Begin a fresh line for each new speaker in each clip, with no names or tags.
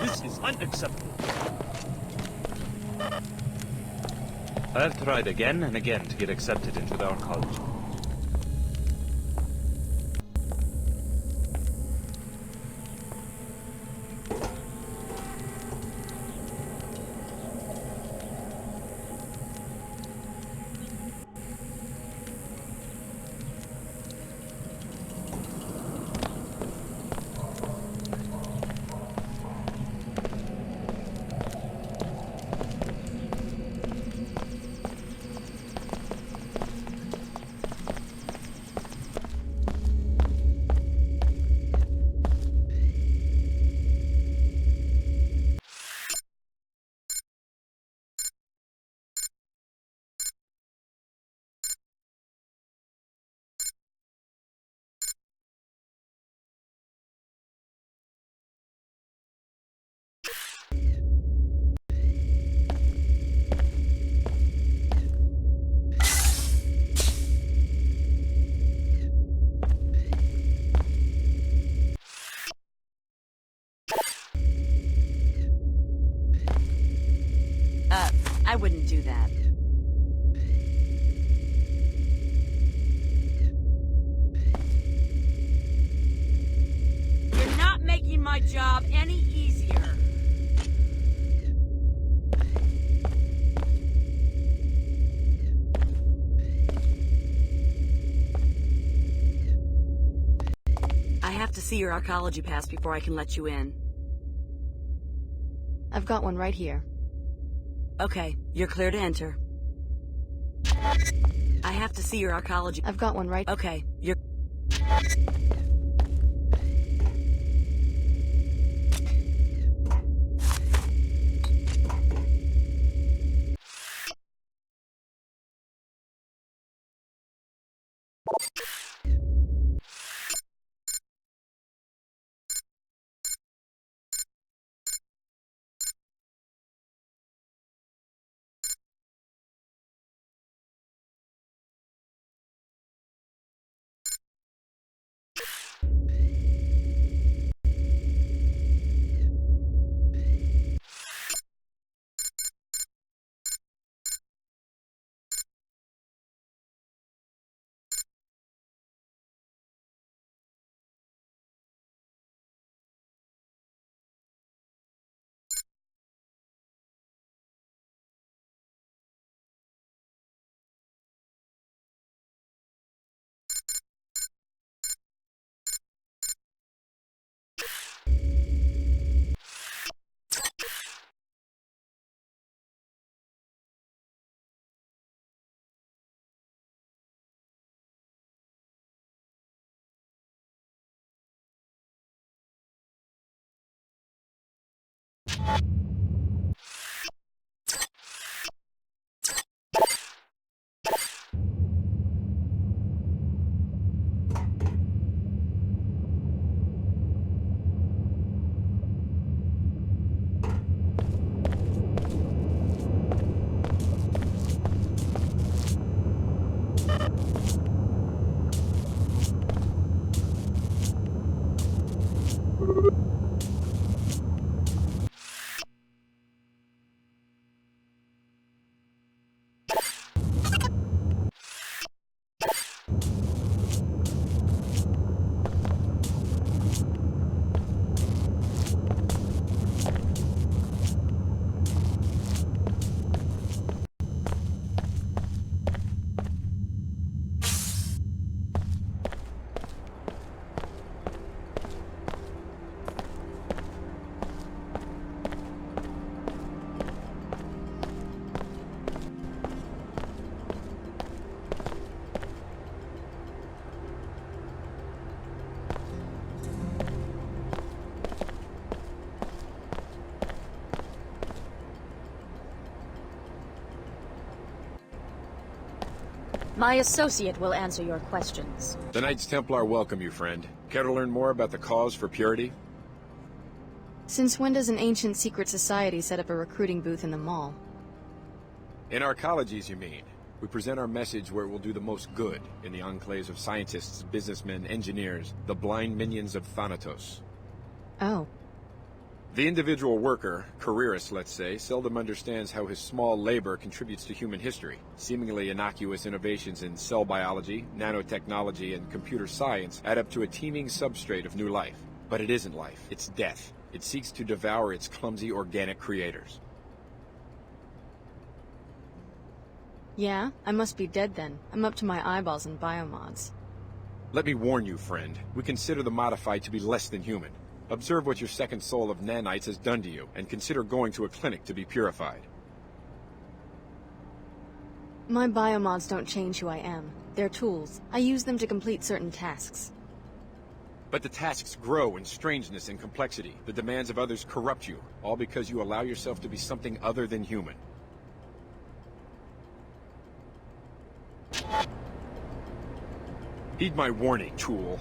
This is unacceptable. I have tried again and again to get accepted into our college.
I wouldn't do that. You're not making my job any easier. I have to see your archaeology pass before I can let you in.
I've got one right here.
Okay, you're clear to enter. I have to see your archaeology.
I've got one right.
Okay, you're...
My associate will answer your questions.
The Knights Templar welcome you, friend. Care to learn more about the cause for purity?
Since when does an ancient secret society set up a recruiting booth in the mall?
In our colleges, you mean? We present our message where it will do the most good in the enclaves of scientists, businessmen, engineers, the blind minions of Thanatos.
Oh.
The individual worker, careerist let's say, seldom understands how his small labor contributes to human history. Seemingly innocuous innovations in cell biology, nanotechnology, and computer science add up to a teeming substrate of new life. But it isn't life, it's death. It seeks to devour its clumsy organic creators.
Yeah, I must be dead then. I'm up to my eyeballs in biomods.
Let me warn you, friend. We consider the modified to be less than human. Observe what your second soul of nanites has done to you, and consider going to a clinic to be purified.
My biomods don't change who I am. They're tools. I use them to complete certain tasks.
But the tasks grow in strangeness and complexity. The demands of others corrupt you, all because you allow yourself to be something other than human. Heed my warning, tool.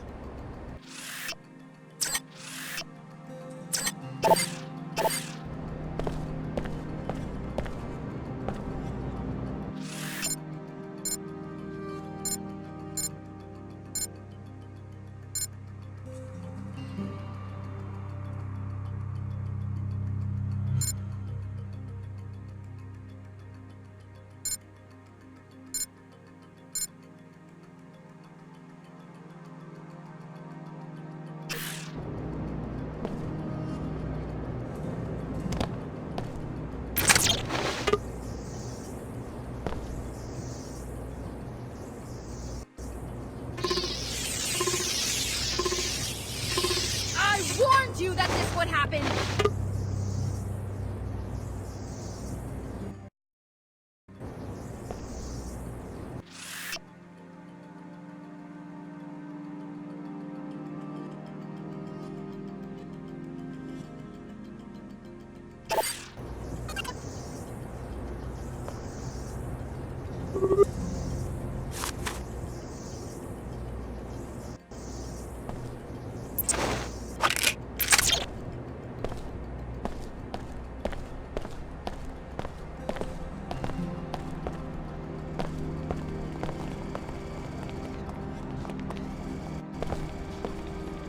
I warned you that this would happen!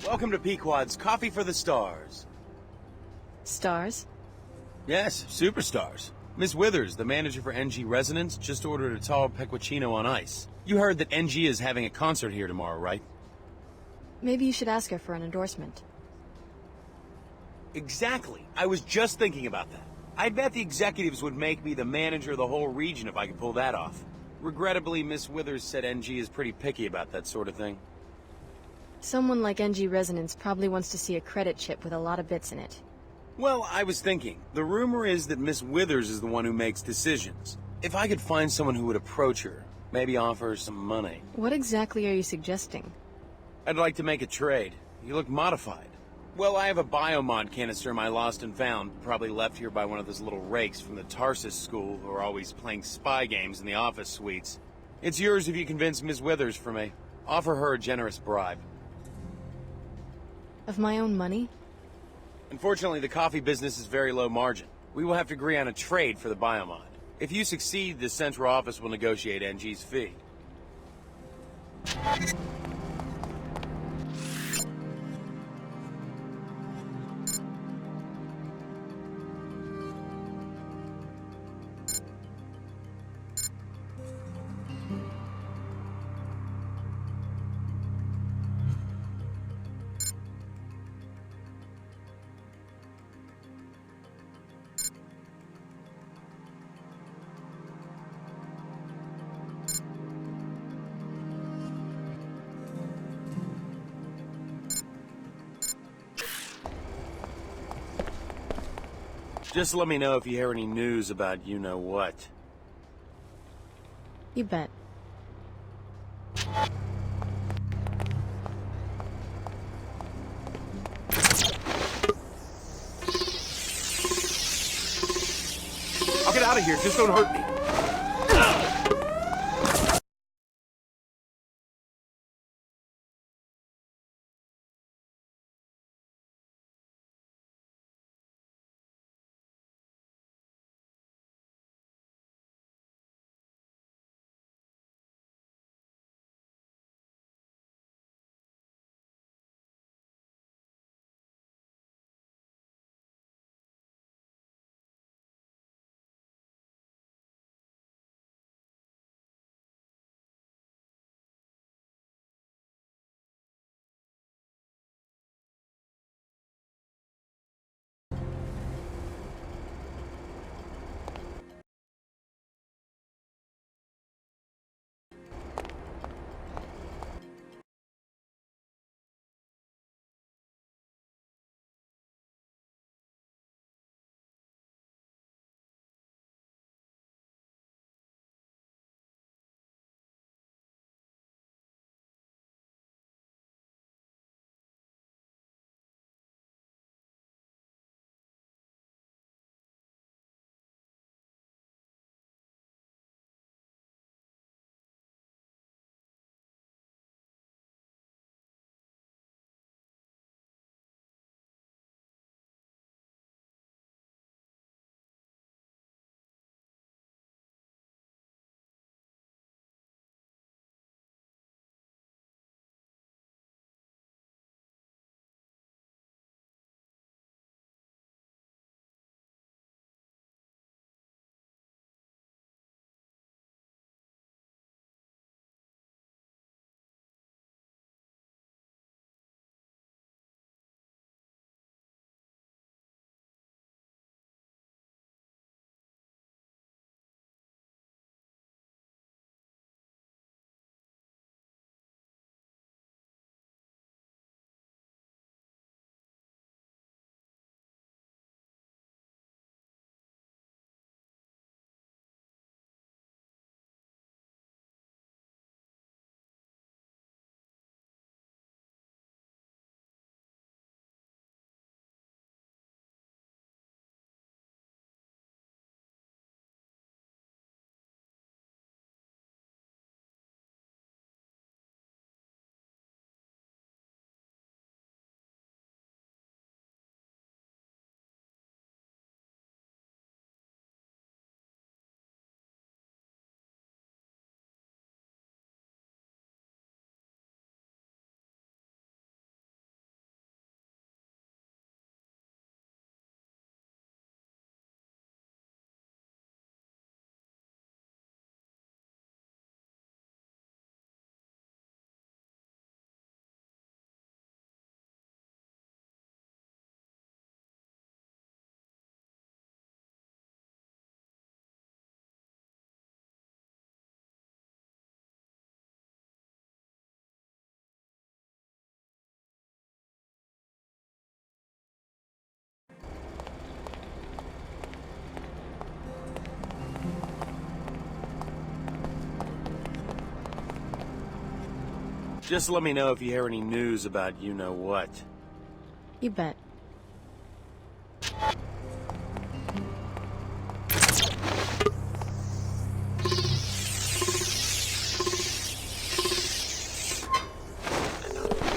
Welcome to Pequod's Coffee for the Stars.
Stars?
Yes, superstars. Miss Withers, the manager for NG Resonance, just ordered a tall pecorino on ice. You heard that NG is having a concert here tomorrow, right?
Maybe you should ask her for an endorsement.
Exactly. I was just thinking about that. I bet the executives would make me the manager of the whole region if I could pull that off. Regrettably, Miss Withers said NG is pretty picky about that sort of thing.
Someone like NG Resonance probably wants to see a credit chip with a lot of bits in it.
Well, I was thinking, the rumor is that Miss Withers is the one who makes decisions. If I could find someone who would approach her, maybe offer her some money.
What exactly are you suggesting?
I'd like to make a trade. You look modified. Well, I have a biomod canister in my lost and found, probably left here by one of those little rakes from the Tarsus school who are always playing spy games in the office suites. It's yours if you convince Miss Withers for me. Offer her a generous bribe.
Of my own money?
Unfortunately, the coffee business is very low margin. We will have to agree on a trade for the biomod. If you succeed, the central office will negotiate NG's fee. Just let me know if you hear any news about you-know-what.
You bet.
I'll get out of here, just don't hurt me. Just let me know if you hear any news about you-know-what.
You bet.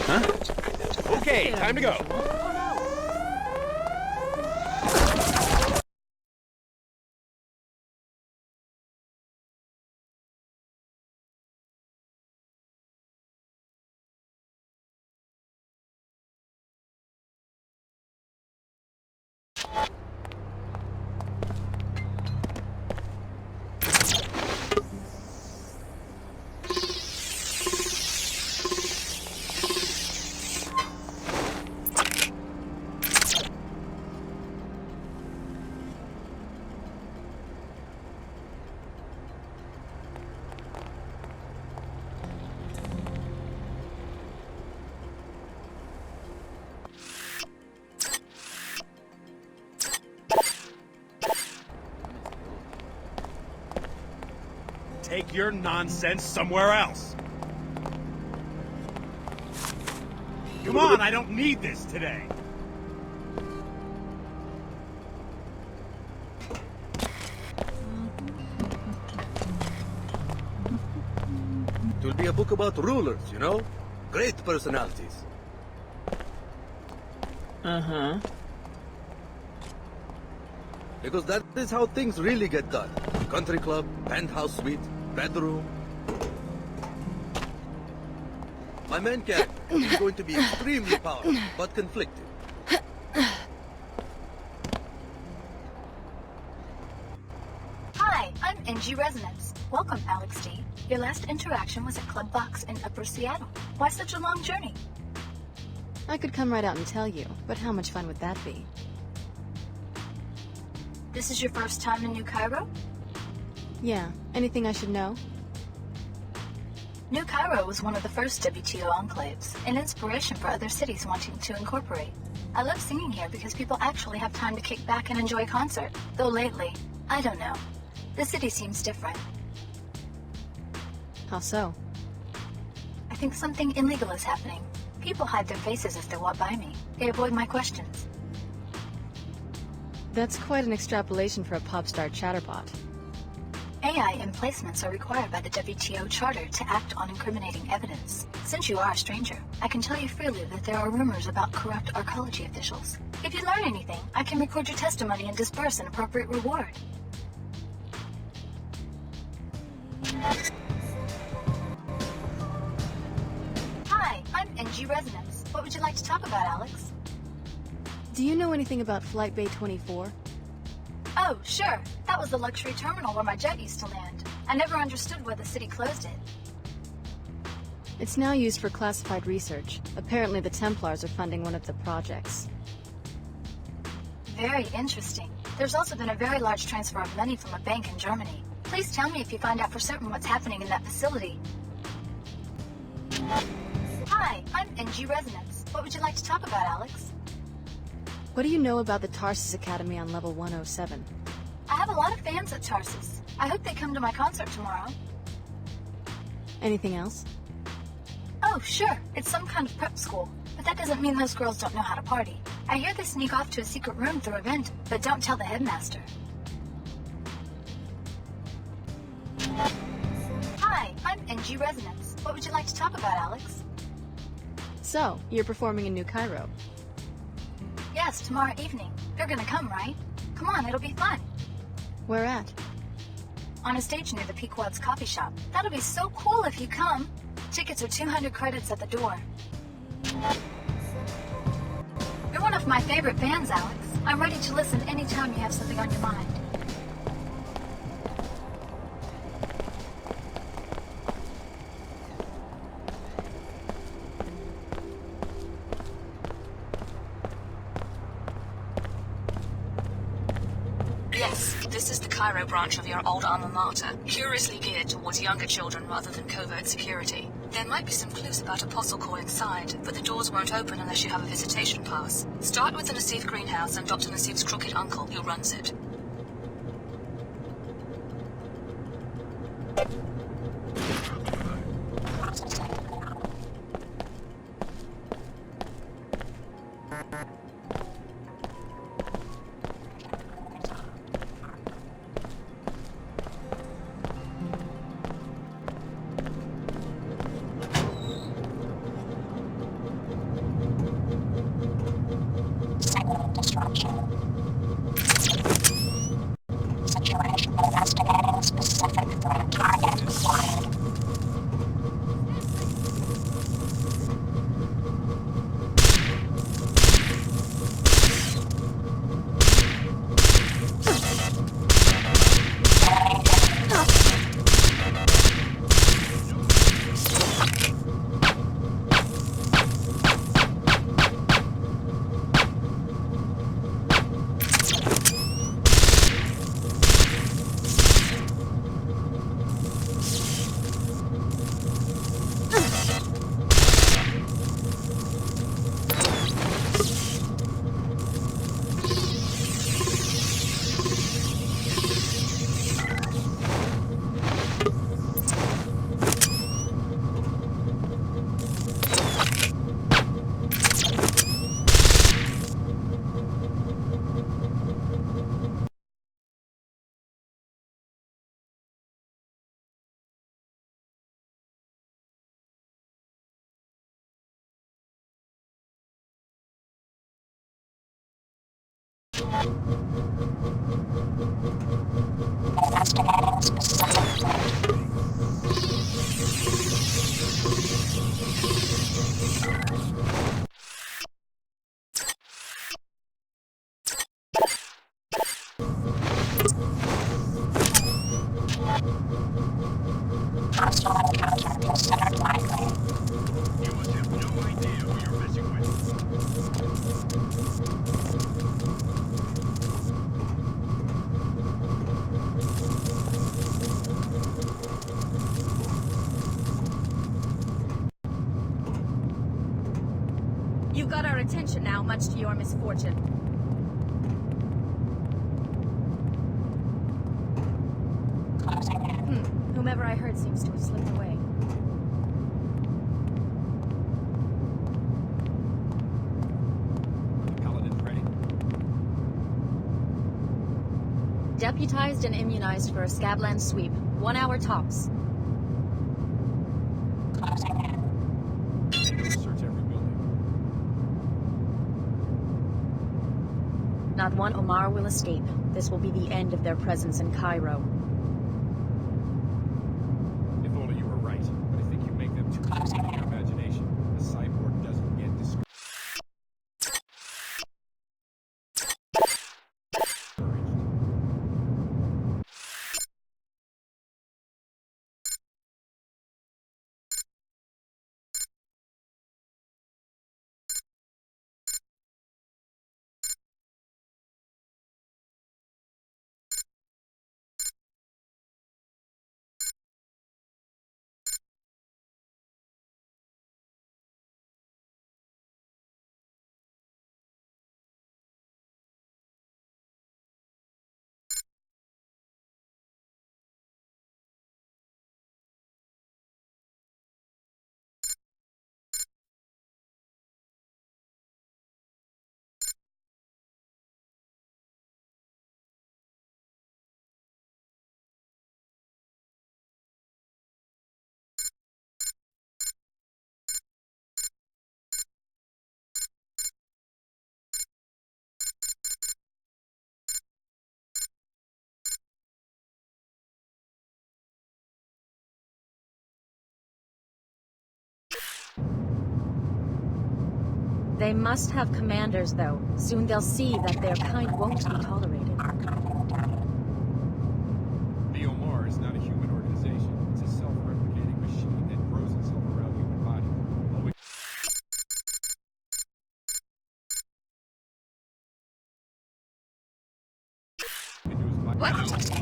Huh? Okay, time to go.
Take your nonsense somewhere else. Come on, I don't need this today.
It will be a book about rulers, you know? Great personalities.
Uh-huh.
Because that is how things really get done. Country club, penthouse suite, bedroom. My main character is going to be extremely powerful, but conflicted.
Hi, I'm NG Resonance. Welcome, Alex D. Your last interaction was at Club Box in Upper Seattle. Why such a long journey?
I could come right out and tell you, but how much fun would that be?
This is your first time in New Cairo?
Yeah. Anything I should know?
New Cairo was one of the first WTO enclaves, an inspiration for other cities wanting to incorporate. I love singing here because people actually have time to kick back and enjoy a concert. Though lately, I don't know. The city seems different.
How so?
I think something illegal is happening. People hide their faces if they walk by me. They avoid my questions.
That's quite an extrapolation for a pop star chatterbot.
AI emplacements are required by the WTO Charter to act on incriminating evidence. Since you are a stranger, I can tell you freely that there are rumors about corrupt arcology officials. If you learn anything, I can record your testimony and disperse an appropriate reward. Hi, I'm NG Resonance. What would you like to talk about, Alex?
Do you know anything about Flight Bay 24?
Oh, sure. That was the luxury terminal where my jet used to land. I never understood why the city closed it.
It's now used for classified research. Apparently the Templars are funding one of the projects.
Very interesting. There's also been a very large transfer of money from a bank in Germany. Please tell me if you find out for certain what's happening in that facility. Hi, I'm NG Resonance. What would you like to talk about, Alex?
What do you know about the Tarsus Academy on level 107?
I have a lot of fans at Tarsus. I hope they come to my concert tomorrow.
Anything else?
Oh, sure. It's some kind of prep school. But that doesn't mean those girls don't know how to party. I hear they sneak off to a secret room through a vent, but don't tell the headmaster. Hi, I'm NG Resonance. What would you like to talk about, Alex?
So, you're performing in New Cairo.
Yes, tomorrow evening. You're gonna come, right? Come on, it'll be fun.
Where at?
On a stage near the Pequod's coffee shop. That'll be so cool if you come. Tickets are 200 credits at the door. You're one of my favorite bands, Alex. I'm ready to listen anytime you have something on your mind.
Yes, this is the Cairo branch of your old alma mater, curiously geared towards younger children rather than covert security. There might be some clues about Apostle Core inside, but the doors won't open unless you have a visitation pass. Start with the Nassif greenhouse and Dr. Nassif's crooked uncle, who runs it.
You must have no idea who you're messing with.
You've got our attention now, much to your misfortune. Whomever I heard seems to have slipped away.
Paladin ready.
Deputized and immunized for a Scabland sweep. 1 hour tops.
Search every building.
Not one Omar will escape. This will be the end of their presence in Cairo.
If only you were right, but I think you make them too easy in your imagination. The cyborg doesn't get discouraged.
They must have commanders, though. Soon they'll see that their kind won't be tolerated.
The Omar is not a human organization. It's a self-replicating machine that grows itself around human bodies. All we can do is buy.
What?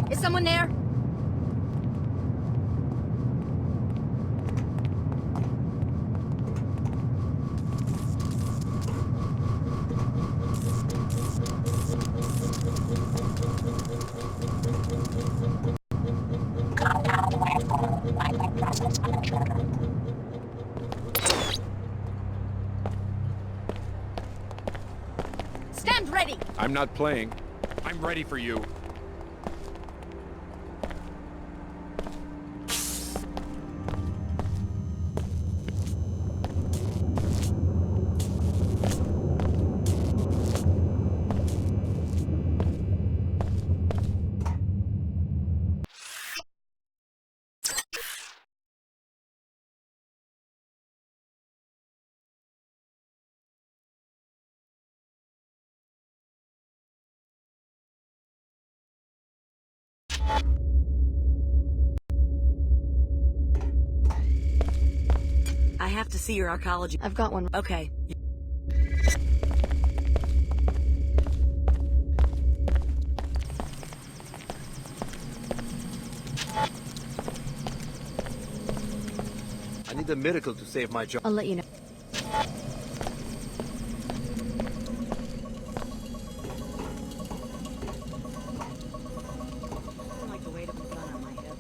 Is someone there? Stand ready!
I'm not playing. I'm ready for you.
I have to see your arcology.
I've got one.
Okay.
I need a miracle to save my job.
I'll let you know.
Like the weight of a gun on my hip.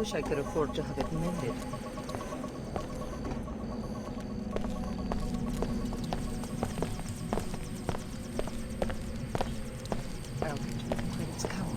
wish I could afford to have it mended. I'll get you the credits count.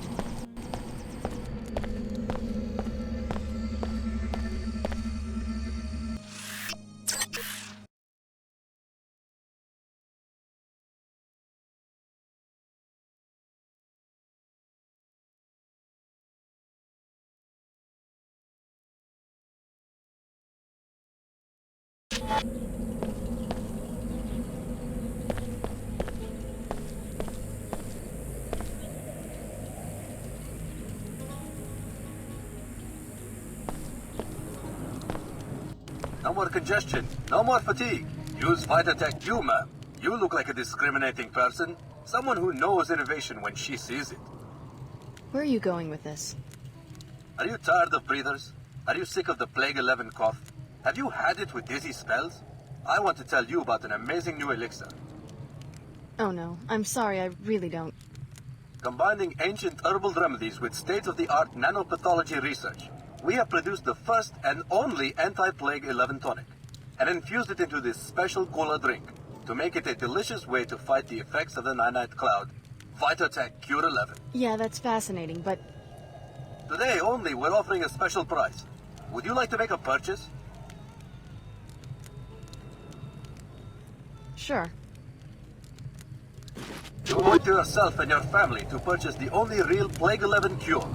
No more congestion. No more fatigue. Use Vitatech You, ma'am. You look like a discriminating person. Someone who knows innovation when she sees it.
Where are you going with this?
Are you tired of breathers? Are you sick of the Plague 11 cough? Have you had it with dizzy spells? I want to tell you about an amazing new elixir.
Oh no, I'm sorry, I really don't.
Combining ancient herbal remedies with state-of-the-art nanopathology research, we have produced the first and only anti-Plague 11 tonic, and infused it into this special cola drink to make it a delicious way to fight the effects of the Nanite Cloud. Vitatech Cure 11.
Yeah, that's fascinating, but...
Today only, we're offering a special price. Would you like to make a purchase?
Sure.
You owe it to yourself and your family to purchase the only real Plague 11 cure.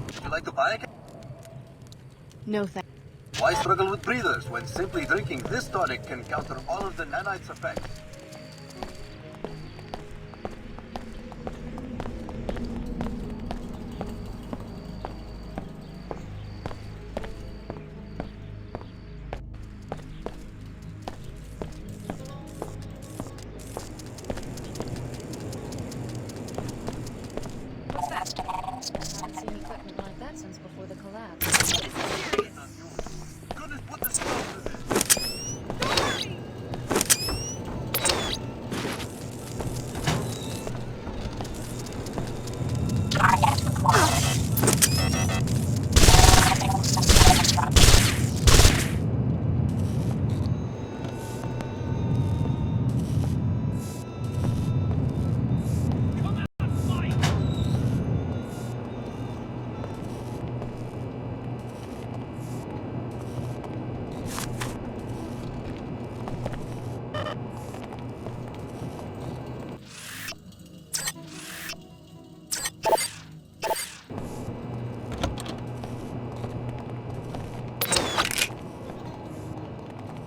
Would you like to buy it?
No thanks.
Why struggle with breathers when simply drinking this tonic can counter all of the nanite's effects?
Haven't seen equipment like that since before the collapse.
Goodness, what the stuff is this?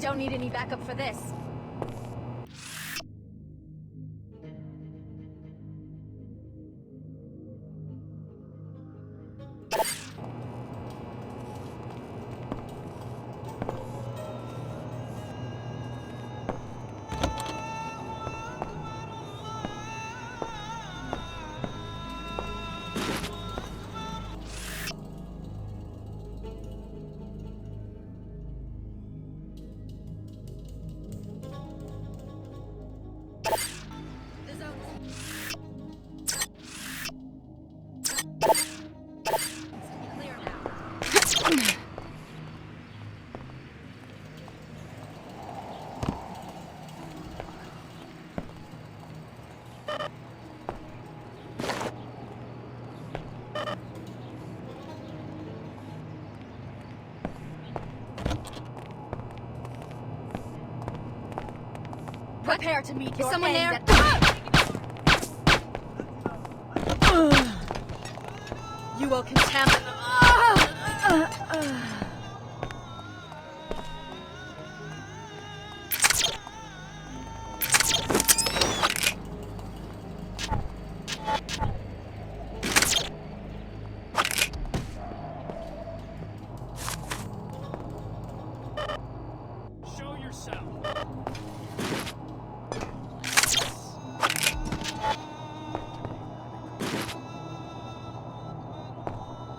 Don't need any backup for this. Prepare to meet your
someone
end
there?
You will contaminate.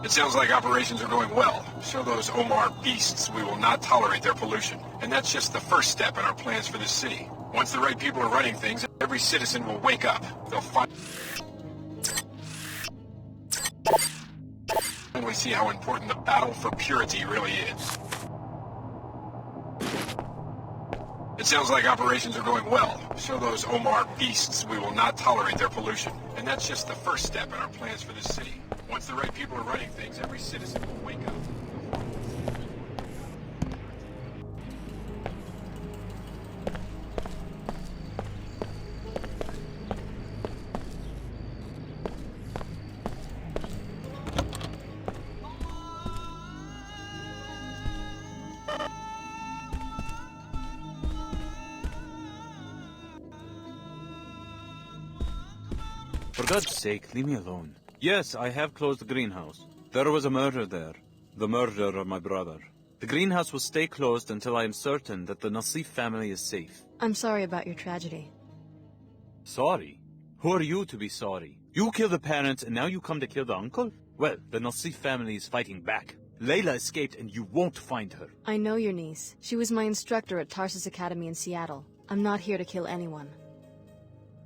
It sounds like operations are going well. Show those Omar beasts we will not tolerate their pollution. And that's just the first step in our plans for this city. Once the right people are running things, every citizen will wake up. They'll finally see how important the battle for purity really is. It sounds like operations are going well. Show those Omar beasts we will not tolerate their pollution. And that's just the first step in our plans for this city. Once the right people are running things, every citizen will wake up.
For God's sake, leave me alone. Yes, I have closed the greenhouse. There was a murder there. The murder of my brother. The greenhouse will stay closed until I am certain that the Nassif family is safe.
I'm sorry about your tragedy.
Sorry? Who are you to be sorry? You killed the parents and now you come to kill the uncle? Well, the Nassif family is fighting back. Layla escaped and you won't find her.
I know your niece. She was my instructor at Tarsus Academy in Seattle. I'm not here to kill anyone.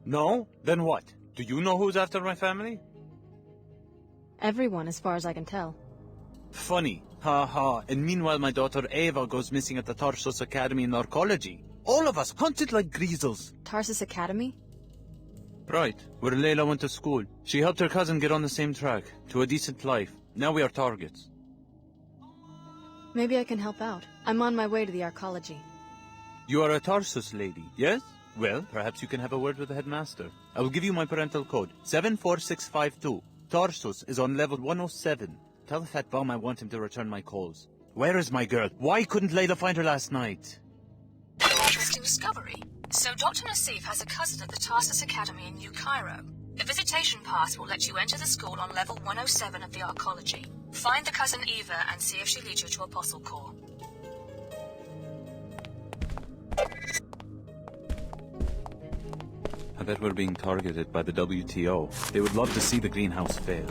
No? Then what? Do you know who's after my family?
Everyone, as far as I can tell.
Funny. Ha ha. And meanwhile my daughter Ava goes missing at the Tarsus Academy in Narcology. All of us hunted like greasels.
Tarsus Academy?
Right. Where Layla went to school. She helped her cousin get on the same track. To a decent life. Now we are targets.
Maybe I can help out. I'm on my way to the arcology.
You are a Tarsus lady, yes? Well, perhaps you can have a word with the headmaster. I will give you my parental code. 74652. Tarsus is on level 107. Tell the fat bum I want him to return my calls. Where is my girl? Why couldn't Layla find her last night?
An interesting discovery. So Dr. Nassif has a cousin at the Tarsus Academy in New Cairo. A visitation pass will let you enter the school on level 107 of the arcology. Find the cousin Eva and see if she leads you to Apostle Corps.
I bet we're being targeted by the WTO. They would love to see the greenhouse fail.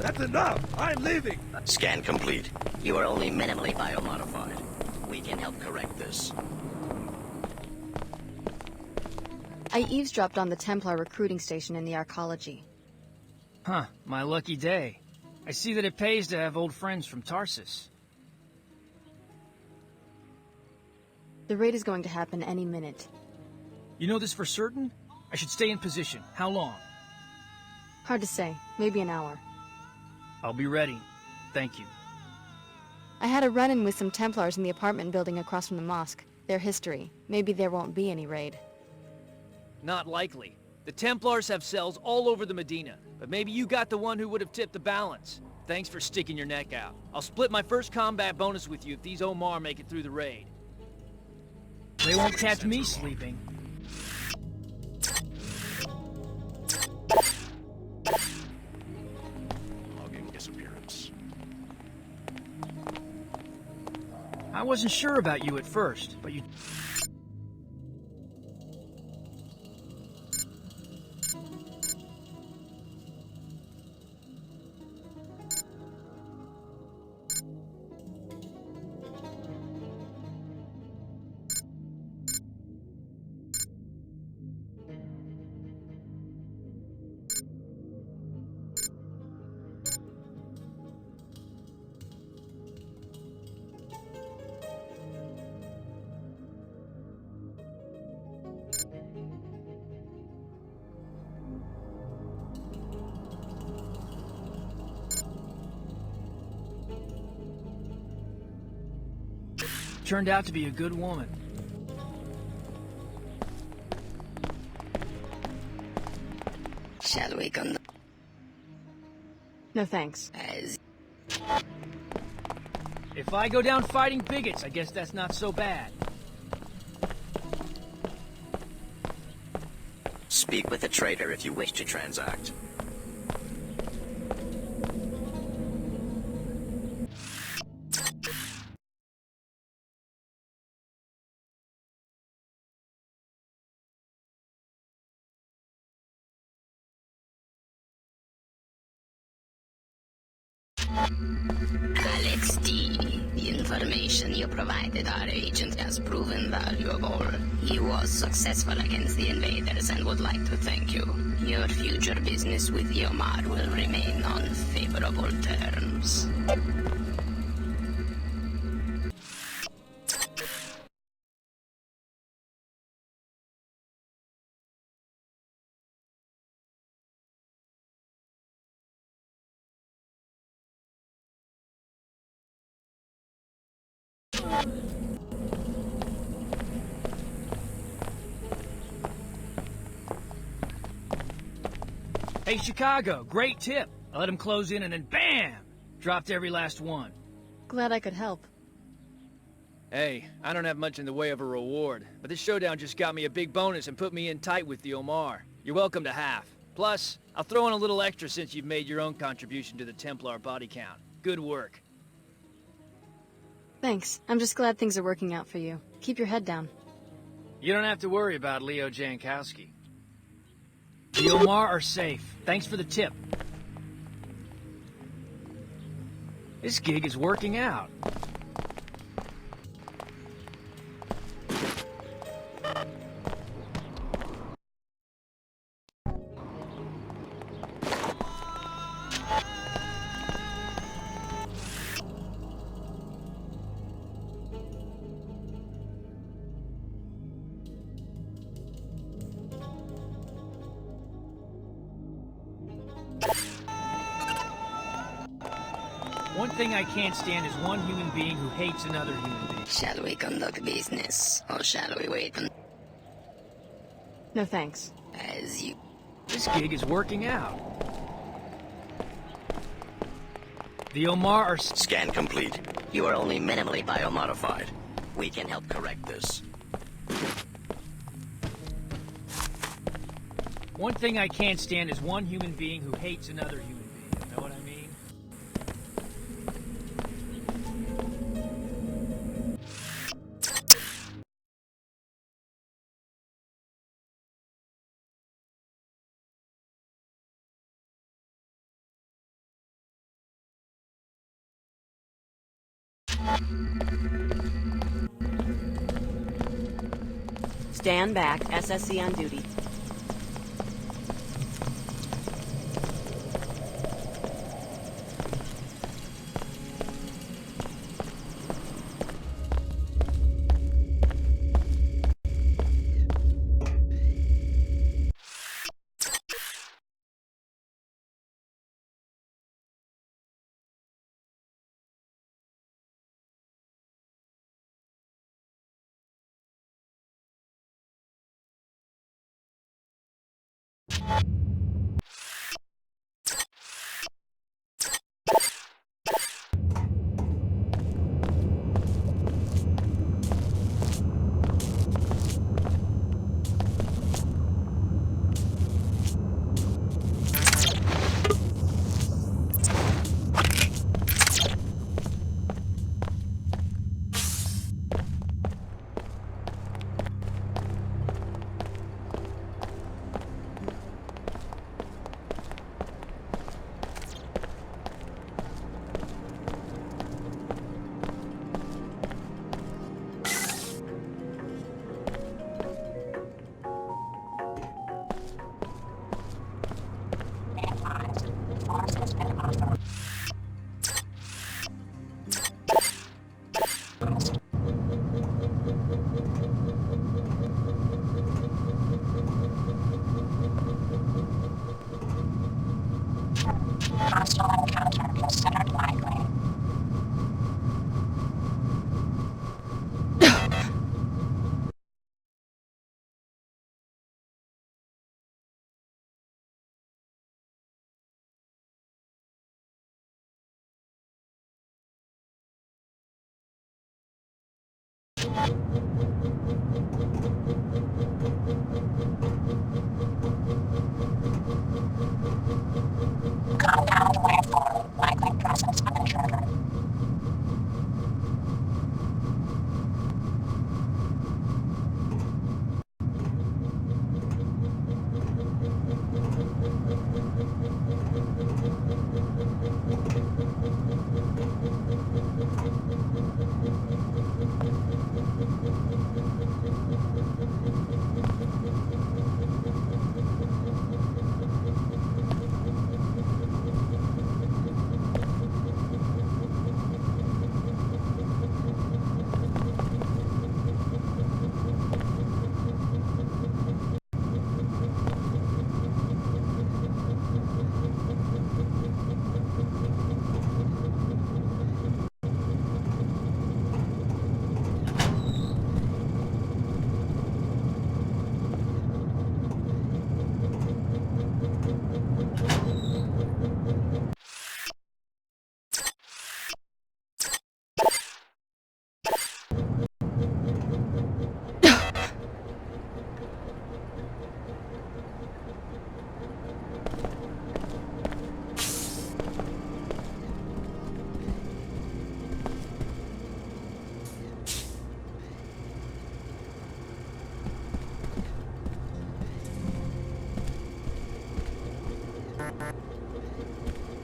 That's enough! I'm leaving!
Scan complete. You are only minimally biomodified. We can help correct this.
I eavesdropped on the Templar recruiting station in the arcology.
Huh, my lucky day. I see that it pays to have old friends from Tarsus.
The raid is going to happen any minute.
You know this for certain? I should stay in position. How long?
Hard to say. Maybe an hour.
I'll be ready. Thank you.
I had a run-in with some Templars in the apartment building across from the mosque. Their history. Maybe there won't be any raid.
Not likely. The Templars have cells all over the Medina, but maybe you got the one who would have tipped the balance. Thanks for sticking your neck out. I'll split my first combat bonus with you if these Omar make it through the raid.
They won't catch me sleeping.
Logging disappearance.
I wasn't sure about you at first, but you... Turned out to be a good woman.
Shall we conduct?
No thanks.
If I go down fighting bigots, I guess that's not so bad.
Speak with the trader if you wish to transact. Alex D. The information you provided our agent has proven valuable. He was successful against the invaders and would like to thank you. Your future business with Yomar will remain on favorable terms.
Hey, Chicago, great tip. I let him close in and then BAM! Dropped every last one.
Glad I could help.
Hey, I don't have much in the way of a reward, but this showdown just got me a big bonus and put me in tight with the Omar. You're welcome to half. Plus, I'll throw in a little extra since you've made your own contribution to the Templar body count. Good work.
Thanks. I'm just glad things are working out for you. Keep your head down.
You don't have to worry about Leo Jankowski. The Omar are safe. Thanks for the tip. This gig is working out. One thing I can't stand is one human being who hates another human being.
Shall we conduct business, or shall we wait and...
No thanks.
As you...
This gig is working out. The Omar are...
Scan complete. You are only minimally biomodified. We can help correct this.
One thing I can't stand is one human being who hates another human being. Know what I mean?
Stand back. SSC on duty.
Hostile encounter considered likely. Compound waveform, likely presence of intruder.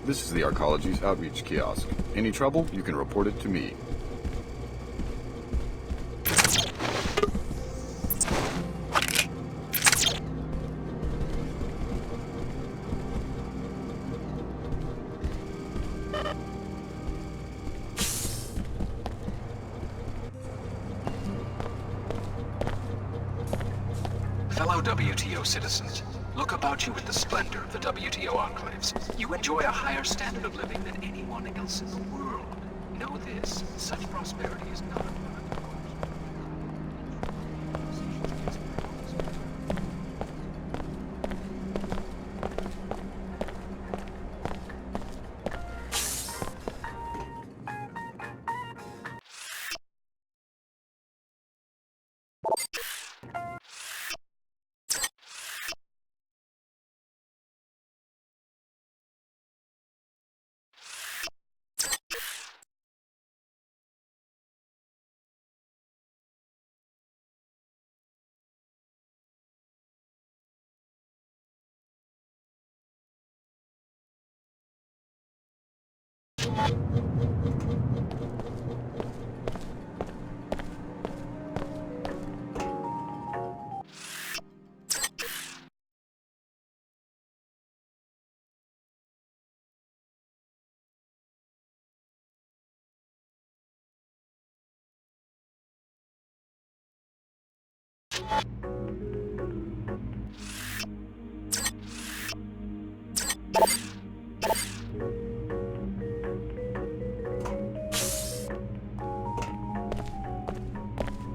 This is the Arcology's outreach kiosk. Any trouble, you can report it to me.
Fellow WTO citizens, look about you at the splendor of the WTO enclaves. You enjoy a higher standard of living than anyone else in the world. Know this, such prosperity is not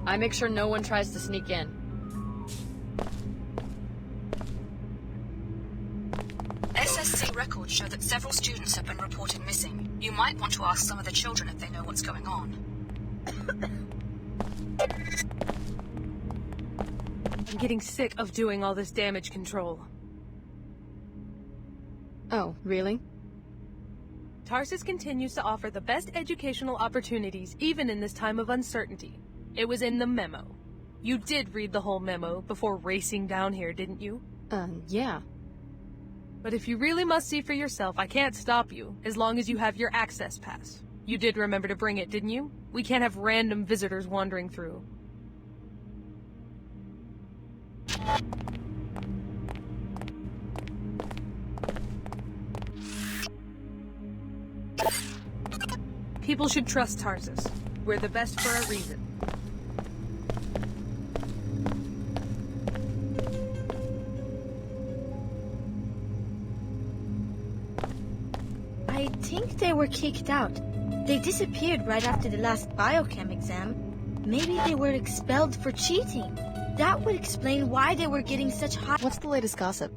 I make sure no one tries to sneak in.
SSC records show that several students have been reported missing. You might want to ask some of the children if they know what's going on.
I'm getting sick of doing all this damage control.
Oh, really?
Tarsus continues to offer the best educational opportunities even in this time of uncertainty. It was in the memo. You did read the whole memo before racing down here, didn't you?
Yeah.
But if you really must see for yourself, I can't stop you, as long as you have your access pass. You did remember to bring it, didn't you? We can't have random visitors wandering through. People should trust Tarsus. We're the best for a reason.
I think they were kicked out. They disappeared right after the last biochem exam. Maybe they were expelled for cheating. That would explain why they were getting such high...
What's the latest gossip?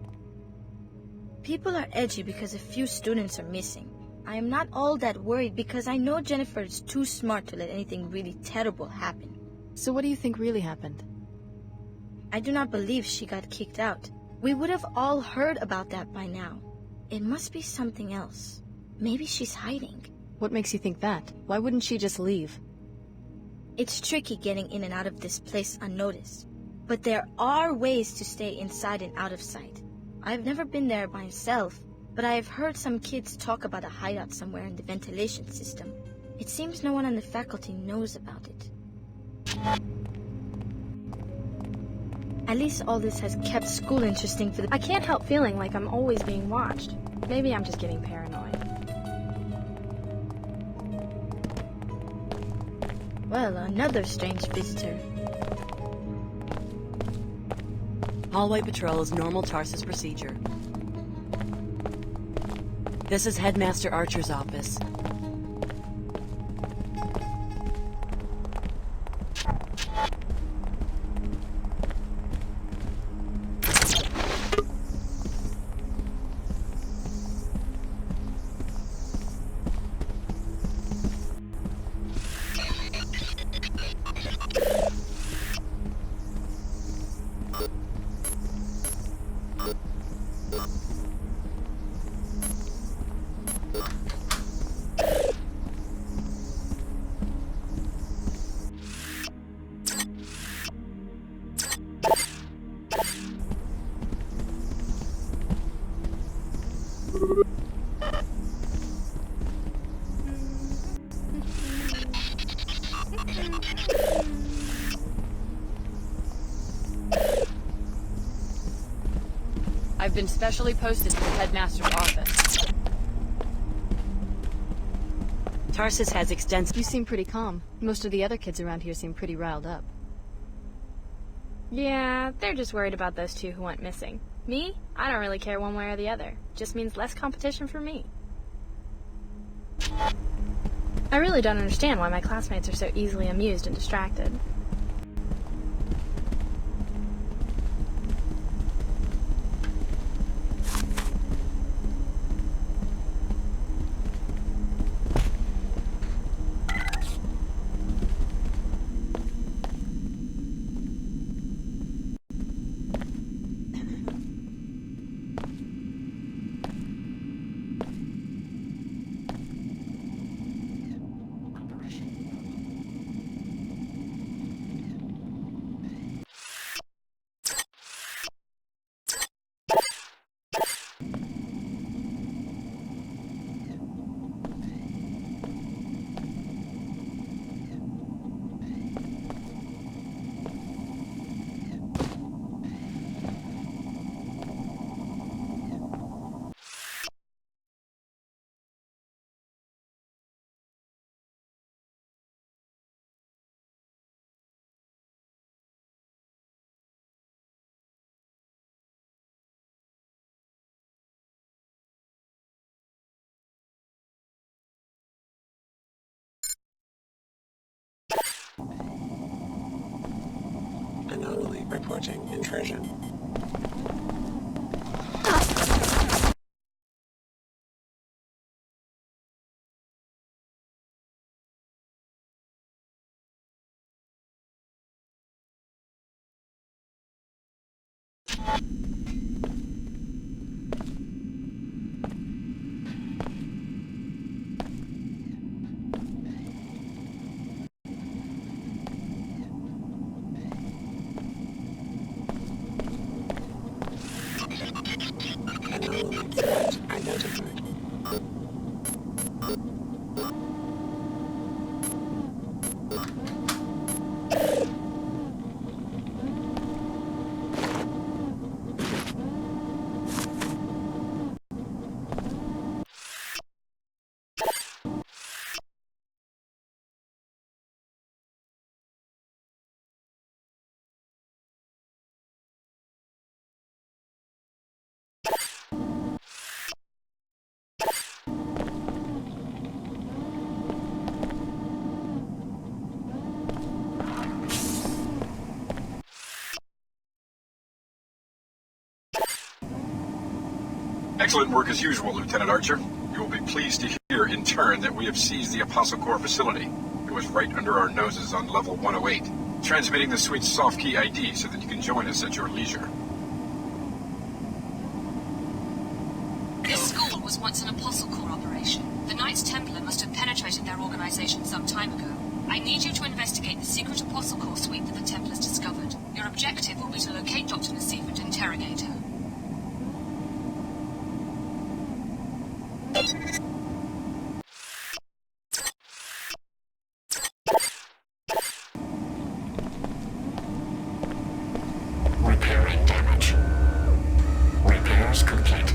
People are edgy because a few students are missing. I am not all that worried because I know Jennifer is too smart to let anything really terrible happen.
So what do you think really happened?
I do not believe she got kicked out. We would have all heard about that by now. It must be something else. Maybe she's hiding.
What makes you think that? Why wouldn't she just leave?
It's tricky getting in and out of this place unnoticed. But there are ways to stay inside and out of sight. I've never been there myself, but I have heard some kids talk about a hideout somewhere in the ventilation system. It seems no one on the faculty knows about it. At least all this has kept school interesting for the...
I can't help feeling like I'm always being watched. Maybe I'm just getting paranoid.
Well, another strange visitor.
Hallway patrol is normal Tarsus procedure. This is Headmaster Archer's office.
I've been specially posted to the headmaster's office.
Tarsus has extensive...
You seem pretty calm. Most of the other kids around here seem pretty riled up.
Yeah, they're just worried about those two who went missing. Me? I don't really care one way or the other. Just means less competition for me. I really don't understand why my classmates are so easily amused and distracted.
Anomaly reporting intrusion. Anomaly threat identified.
Excellent work as usual, Lieutenant Archer. You will be pleased to hear, in turn, that we have seized the Apostle Corps facility. It was right under our noses on level 108. Transmitting the suite's soft key ID so that you can join us at your leisure.
This school was once an Apostle Corps operation. The Knights Templar must have penetrated their organization some time ago. I need you to investigate the secret Apostle Corps suite that the Templars discovered. Your objective will be to locate Dr. Nassif and interrogate her.
Repairing damage. Repairs complete.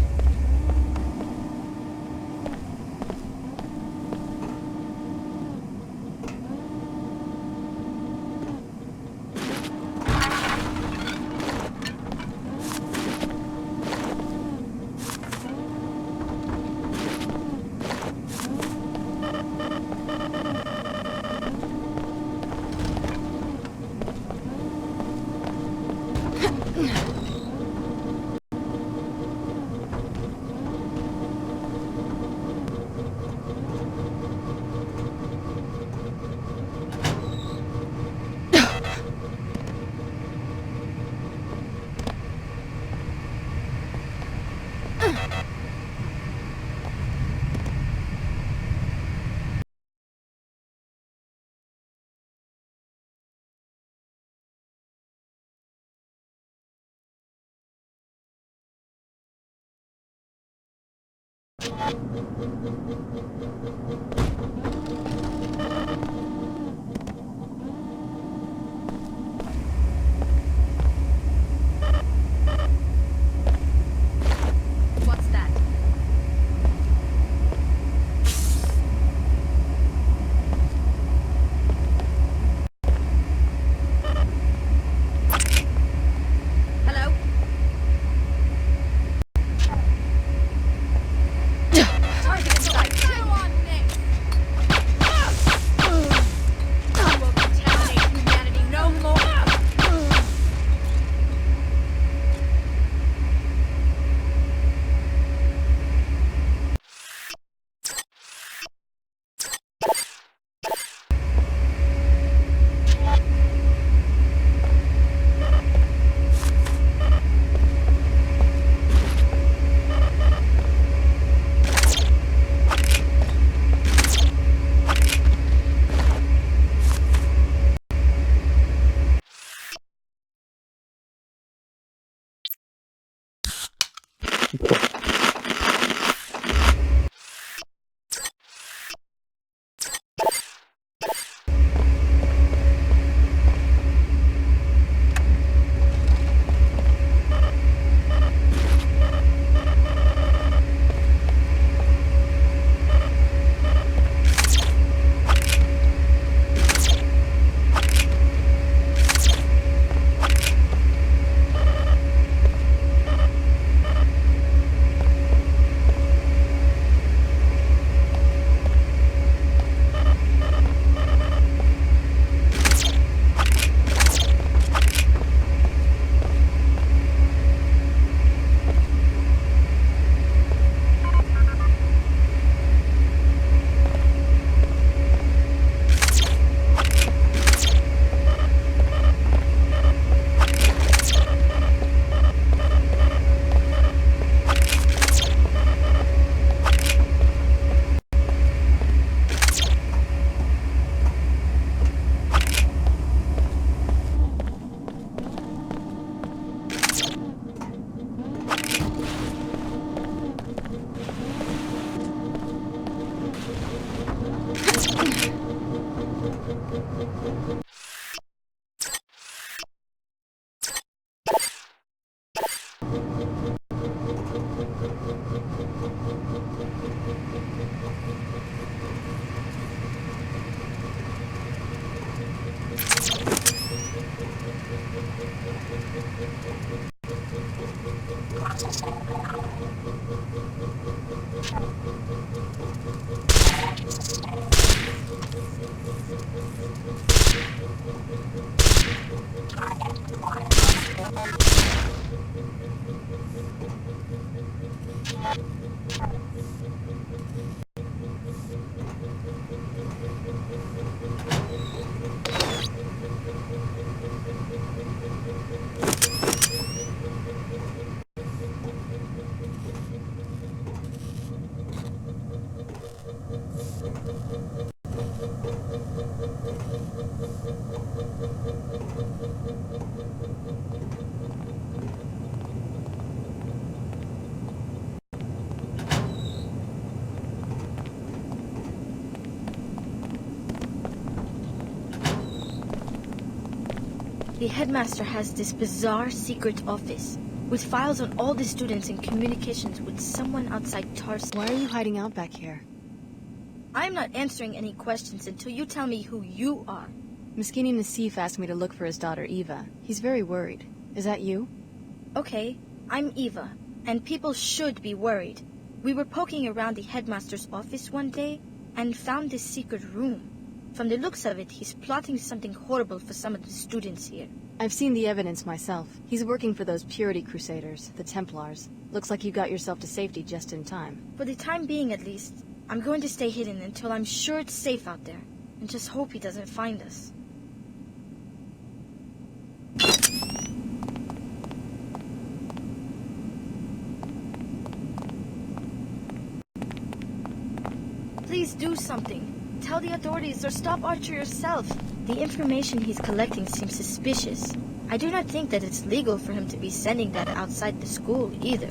What's that? Hello? Target in sight. Go on, Nick! You will contaminate humanity no more!
The headmaster has this bizarre secret office, with files on all the students and communications with someone outside Tarsus.
Why are you hiding out back here?
I'm not answering any questions until you tell me who you are.
Miskini Nassif asked me to look for his daughter Eva. He's very worried. Is that you?
Okay, I'm Eva, and people should be worried. We were poking around the headmaster's office one day and found this secret room. From the looks of it, he's plotting something horrible for some of the students here.
I've seen the evidence myself. He's working for those Purity Crusaders, the Templars. Looks like you got yourself to safety just in time.
For the time being, at least, I'm going to stay hidden until I'm sure it's safe out there, and just hope he doesn't find us. Please do something. Tell the authorities or stop Archer yourself. The information he's collecting seems suspicious. I do not think that it's legal for him to be sending that outside the school, either.